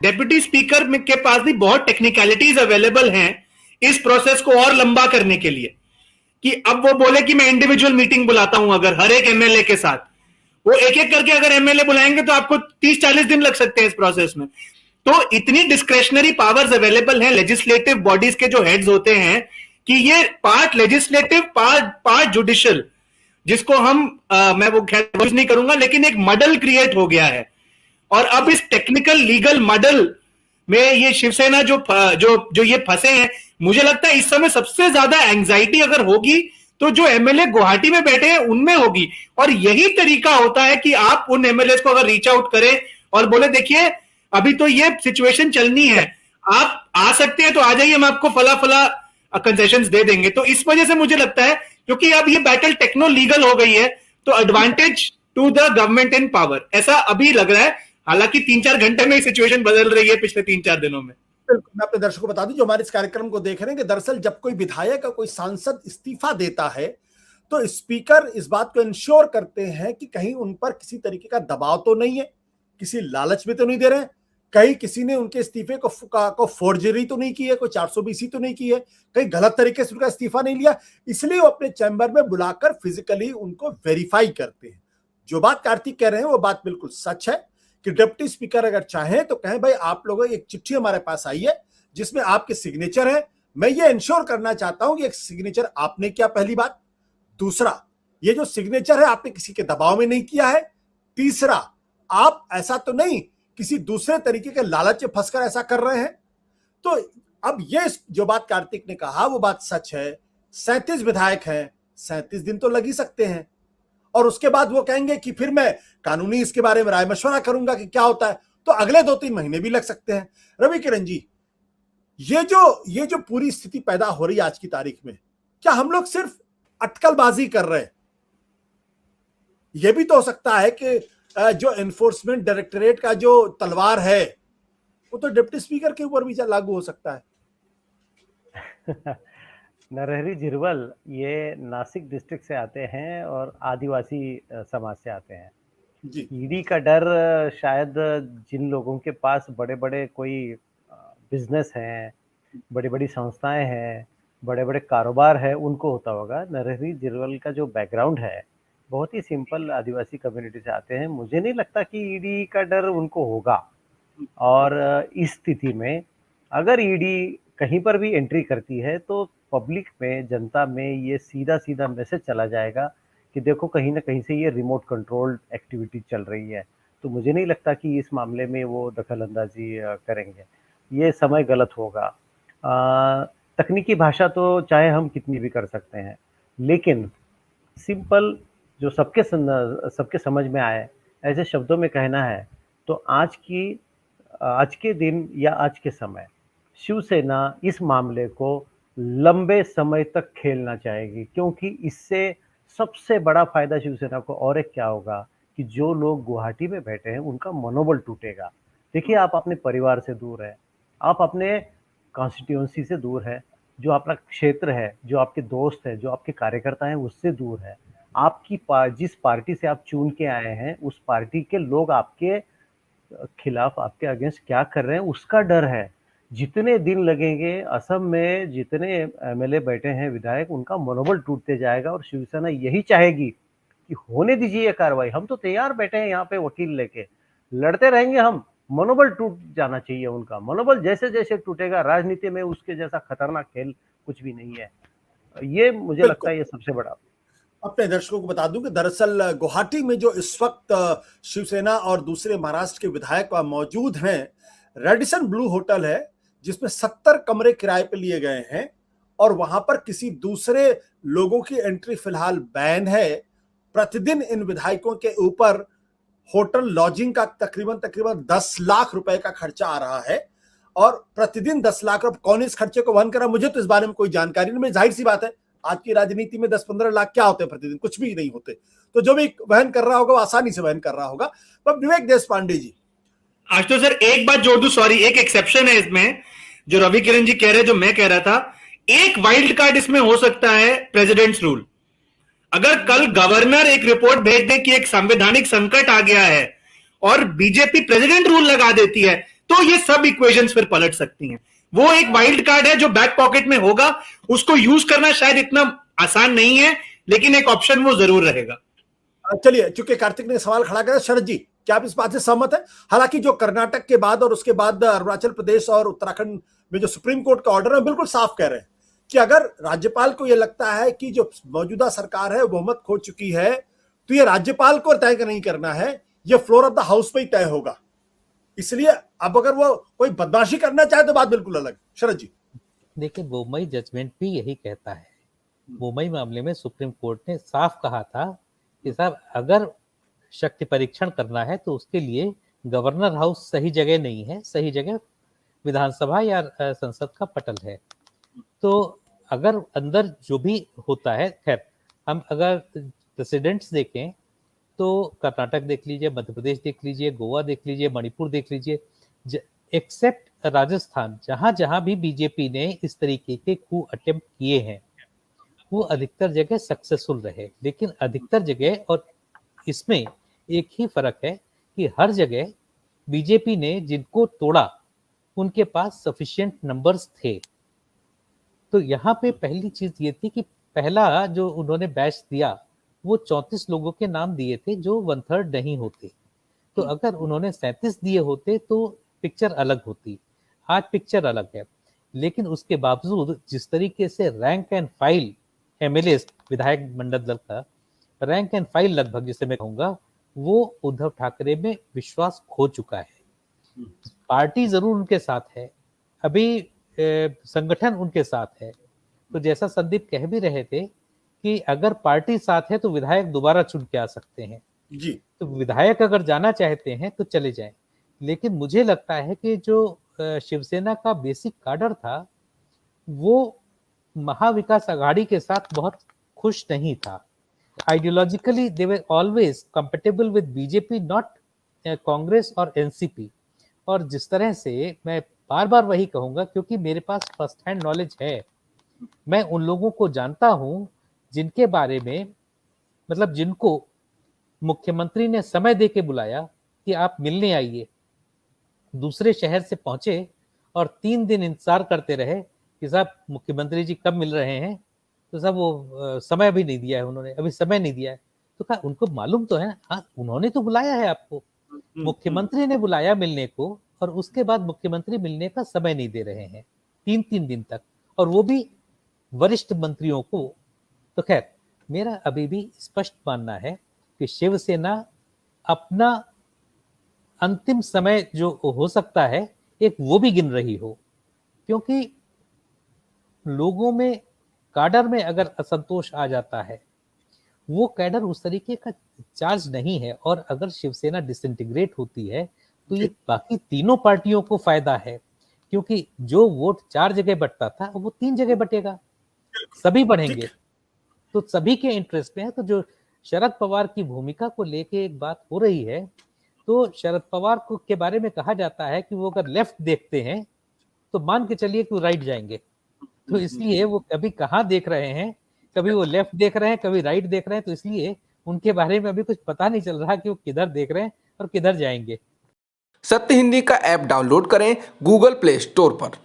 Deputy speaker के पास भी बहुत टेक्निकलिटीज अवेलेबल हैं इस प्रोसेस को और लंबा करने के लिए, कि अब वो बोले कि मैं इंडिविजुअल मीटिंग बुलाता हूं अगर हर एक एमएलए के साथ, वो एक एक करके अगर एमएलए बुलाएंगे तो आपको 30-40 दिन लग सकते हैं इस प्रोसेस में। तो इतनी डिस्क्रेशनरी पावर्स अवेलेबल हैं लेजिस्लेटिव बॉडीज के जो हेड्स होते हैं कि ये पार्ट लेजिस्लेटिव पार्ट जुडिशियल, जिसको हम मैं वो यूज नहीं करूंगा, लेकिन एक मॉडल क्रिएट हो गया है। और अब इस टेक्निकल लीगल मॉडल में ये शिवसेना जो ये फंसे हैं, मुझे लगता है इस समय सबसे ज्यादा एंजाइटी अगर होगी तो जो एमएलए गुवाहाटी में बैठे हैं उनमें होगी। और यही तरीका होता है कि आप उन एमएलए को अगर रीच आउट करें और बोले देखिए अभी तो ये सिचुएशन चलनी है, आप आ सकते हैं तो आ जाइए, हम आपको फला फला कंसेशंस दे देंगे। तो इस वजह से मुझे लगता है क्योंकि अब ये बैटल टेक्नो लीगल हो गई है तो advantage to the government in power, ऐसा अभी लग रहा है। हालांकि 3-4 घंटे में सिचुएशन बदल रही है पिछले 3-4 दिनों में। बिल्कुल, मैं अपने दर्शकों को बता दूं जो हमारे इस कार्यक्रम को देख रहे हैं कि दरअसल जब कोई विधायक या कोई सांसद इस्तीफा देता है तो स्पीकर इस बात को इंश्योर करते हैं कि कहीं उन पर किसी तरीके का दबाव तो नहीं है, किसी लालच में तो नहीं दे रहे हैं, कहीं किसी ने उनके इस्तीफे को फोर्जरी तो नहीं की है, कोई 420 तो नहीं की है, कहीं गलत तरीके से उनका इस्तीफा नहीं लिया। इसलिए वो अपने चैम्बर में बुलाकर फिजिकली उनको वेरीफाई करते हैं। जो बात कार्तिक कह रहे हैं वो बात बिल्कुल सच है कि डिप्टी स्पीकर अगर चाहें तो कहें भाई आप लोगों एक चिट्ठी हमारे पास आई है जिसमें आपके सिग्नेचर है, मैं ये इंश्योर करना चाहता हूं कि एक सिग्नेचर आपने किया, पहली बात। दूसरा, ये जो सिग्नेचर है आपने किसी के दबाव में नहीं किया है। तीसरा, आप ऐसा तो नहीं किसी दूसरे तरीके के लालच में फंसकर ऐसा कर रहे हैं। तो अब ये जो बात कार्तिक ने कहा वो बात सच है। 37 विधायक हैं, 37 दिन तो लग ही सकते हैं। और उसके बाद वो कहेंगे कि फिर मैं कानूनी इसके बारे में राय मशवरा करूंगा कि क्या होता है, तो अगले 2-3 महीने भी लग सकते हैं। रवि किरण जी, ये जो पूरी स्थिति पैदा हो रही है आज की तारीख में, क्या हम लोग सिर्फ अटकलबाजी कर रहे हैं? यह भी तो हो सकता है कि जो एनफोर्समेंट डायरेक्टरेट का जो तलवार है वो तो डिप्टी स्पीकर के ऊपर भी लागू हो सकता है। नरहरी झिरवल ये नासिक डिस्ट्रिक्ट से आते हैं और आदिवासी समाज से आते हैं जी। ईडी का डर शायद जिन लोगों के पास बड़े बड़े कोई बिजनेस हैं, बड़ी बड़ी संस्थाएं हैं, बड़े बड़े कारोबार है, उनको होता होगा। नरहरी झिरवल का जो बैकग्राउंड है बहुत ही सिंपल आदिवासी कम्युनिटी से आते हैं। मुझे नहीं लगता कि ईडी का डर उनको होगा। और इस स्थिति में अगर ईडी कहीं पर भी एंट्री करती है तो पब्लिक में, जनता में ये सीधा मैसेज चला जाएगा कि देखो कहीं ना कहीं से ये रिमोट कंट्रोल्ड एक्टिविटी चल रही है। तो मुझे नहीं लगता कि इस मामले में वो दखल अंदाजी करेंगे। ये समय गलत होगा। तकनीकी भाषा तो चाहे हम कितनी भी कर सकते हैं, लेकिन सिंपल जो सबके समझ में आए ऐसे शब्दों में कहना है तो आज के दिन या आज के समय शिवसेना इस मामले को लंबे समय तक खेलना चाहेगी, क्योंकि इससे सबसे बड़ा फायदा शिवसेना को और एक क्या होगा कि जो लोग गुवाहाटी में बैठे हैं उनका मनोबल टूटेगा। देखिए, आप अपने परिवार से दूर है, आप अपने कॉन्स्टिट्यूएंसी से दूर है, जो आपका क्षेत्र है, जो आपके दोस्त है, जो आपके कार्यकर्ता हैं उससे दूर है। आपकी जिस पार्टी से आप चुन के आए हैं उस पार्टी के लोग आपके खिलाफ, आपके अगेंस्ट क्या कर रहे हैं उसका डर है। जितने दिन लगेंगे, असम में जितने एमएलए बैठे हैं, विधायक, उनका मनोबल टूटते जाएगा। और शिवसेना यही चाहेगी कि होने दीजिए ये कार्रवाई, हम तो तैयार बैठे हैं यहाँ पे वकील लेके, लड़ते रहेंगे हम। मनोबल टूट जाना चाहिए उनका। मनोबल जैसे जैसे टूटेगा, राजनीति में उसके जैसा खतरनाक खेल कुछ भी नहीं है। ये मुझे लगता है ये सबसे बड़ा। अपने दर्शकों को बता दूं कि दरअसल गुवाहाटी में जो इस वक्त शिवसेना और दूसरे महाराष्ट्र के विधायक मौजूद हैं, रेडिसन ब्लू होटल है जिसमें 70 कमरे किराए पे लिए गए हैं और वहां पर किसी दूसरे लोगों की एंट्री फिलहाल बैन है। प्रतिदिन इन विधायकों के ऊपर होटल लॉजिंग का तकरीबन 10 लाख रुपए का खर्चा आ रहा है और प्रतिदिन 10 लाख रुपए कौन इस खर्चे को वहन कर रहा, मुझे तो इस बारे में कोई जानकारी नहीं। जाहिर सी बात है, आज की राजनीति में 10-15 लाख क्या होते हैं प्रतिदिन, कुछ भी नहीं होते। तो जो भी वहन कर रहा होगा वो आसानी से वहन कर रहा होगा। पर विवेक देशपांडे जी, आज तो सर एक बात जोड़ दूं, सॉरी, एक एक्सेप्शन है इसमें, जो रवि किरण जी कह रहे, जो मैं कह रहा था, एक वाइल्ड कार्ड इसमें हो सकता है, प्रेसिडेंट्स रूल। अगर कल गवर्नर एक रिपोर्ट भेज दे कि एक संवैधानिक संकट आ गया है और बीजेपी प्रेसिडेंट रूल लगा देती है, तो ये सब इक्वेशंस फिर पलट सकती हैं। वो एक वाइल्ड कार्ड है जो बैक पॉकेट में होगा, उसको यूज करना शायद इतना आसान नहीं है, लेकिन एक ऑप्शन वो जरूर रहेगा। चलिए, चूंकि कार्तिक ने सवाल खड़ा किया, शरद जी क्या आप इस बात से सहमत है? हालांकि जो कर्नाटक के बाद और उसके बाद अरुणाचल प्रदेश और उत्तराखंड में जो सुप्रीम कोर्ट का ऑर्डर है, बिल्कुल साफ कह रहे हैं कि अगर राज्यपाल को यह लगता है कि जो मौजूदा सरकार है बहुमत खो चुकी है, तो ये राज्यपाल को तय नहीं करना है, ये फ्लोर ऑफ द हाउस पे ही तय होगा। इसलिए अब अगर वो कोई बदमाशी करना चाहे तो बात बिल्कुल अलग। शरद जी देखिए, बोमई जजमेंट भी यही कहता है। बोमई मामले में सुप्रीम कोर्ट ने साफ कहा था कि साहब अगर शक्ति परीक्षण करना है तो उसके लिए गवर्नर हाउस सही जगह नहीं है, सही जगह विधानसभा या संसद का पटल है। तो अगर अंदर जो भी होता है, खैर हम अगर प्रेसिडेंट्स देखें तो कर्नाटक देख लीजिए, मध्य प्रदेश देख लीजिए, गोवा देख लीजिए, मणिपुर देख लीजिए, एक्सेप्ट राजस्थान, जहां जहां भी बीजेपी ने इस तरीके के कू अटेम्प्ट किए हैं वो अधिकतर जगह सक्सेसफुल रहे। लेकिन अधिकतर जगह, और इसमें एक ही फर्क है कि हर जगह बीजेपी ने जिनको तोड़ा उनके पास सफिशिएंट नंबर्स थे। तो यहाँ पे पहली चीज ये थी कि पहला जो उन्होंने बैच दिया वो 34 लोगों के नाम दिए थे जो 1/3 नहीं होते। तो अगर उन्होंने 37 दिए होते तो पिक्चर अलग होती। आज पिक्चर अलग है, लेकिन उसके बावजूद जिस तरीके से रैंक एंड फाइल एमएलए विधायक मंडल दल का रैंक एंड फाइल लगभग, जिसे मैं कहूंगा, वो उद्धव ठाकरे में विश्वास खो चुका है। पार्टी जरूर उनके साथ है, अभी संगठन उनके साथ है। तो जैसा संदीप कह भी रहे थे कि अगर पार्टी साथ है तो विधायक दोबारा चुन के आ सकते हैं जी। तो विधायक अगर जाना चाहते हैं तो चले जाएं। लेकिन मुझे लगता है कि जो शिवसेना का बेसिक काडर था वो महाविकास आघाड़ी के साथ बहुत खुश नहीं था। Ideologically they were always compatible with BJP, not Congress और एनसीपी। और जिस तरह से मैं बार बार वही कहूंगा, क्योंकि मेरे पास फर्स्ट हैंड नॉलेज है, मैं उन लोगों को जानता हूं जिनके बारे में, मतलब जिनको मुख्यमंत्री ने समय दे के बुलाया कि आप मिलने आइए, दूसरे शहर से पहुंचे और 3 दिन इंतजार करते रहे कि साहब मुख्यमंत्री जी कब मिल रहे हैं। तो साहब वो समय भी नहीं दिया है उन्होंने, अभी समय नहीं दिया है। तो कहा उनको मालूम तो है, हाँ उन्होंने तो बुलाया है आपको, मुख्यमंत्री ने बुलाया मिलने को, और उसके बाद मुख्यमंत्री मिलने का समय नहीं दे रहे हैं 3-3 दिन तक, और वो भी वरिष्ठ मंत्रियों को। तो खैर मेरा अभी भी स्पष्ट मानना है कि शिवसेना अपना अंतिम समय जो हो सकता है एक वो भी गिन रही हो, क्योंकि लोगों में, काडर में अगर असंतोष आ जाता है, वो कैडर उस तरीके का चार्ज नहीं है। और अगर शिवसेना डिसइंटीग्रेट होती है तो ये बाकी तीनों पार्टियों को फायदा है, क्योंकि जो वोट 4 जगह बंटता था वो 3 जगह बटेगा, सभी बढ़ेंगे, तो सभी के इंटरेस्ट में है। तो जो शरद पवार की भूमिका को लेके एक बात हो रही है, तो शरद पवार को के बारे में कहा जाता है कि वो अगर लेफ्ट देखते हैं तो मान के चलिए कि वो राइट जाएंगे। तो इसलिए वो कभी कहाँ देख रहे हैं, कभी वो लेफ्ट देख रहे हैं, कभी राइट देख रहे हैं, तो इसलिए उनके बारे में अभी कुछ पता नहीं चल रहा कि वो किधर देख रहे हैं और किधर जाएंगे। सत्य हिंदी का ऐप डाउनलोड करें गूगल प्ले स्टोर पर।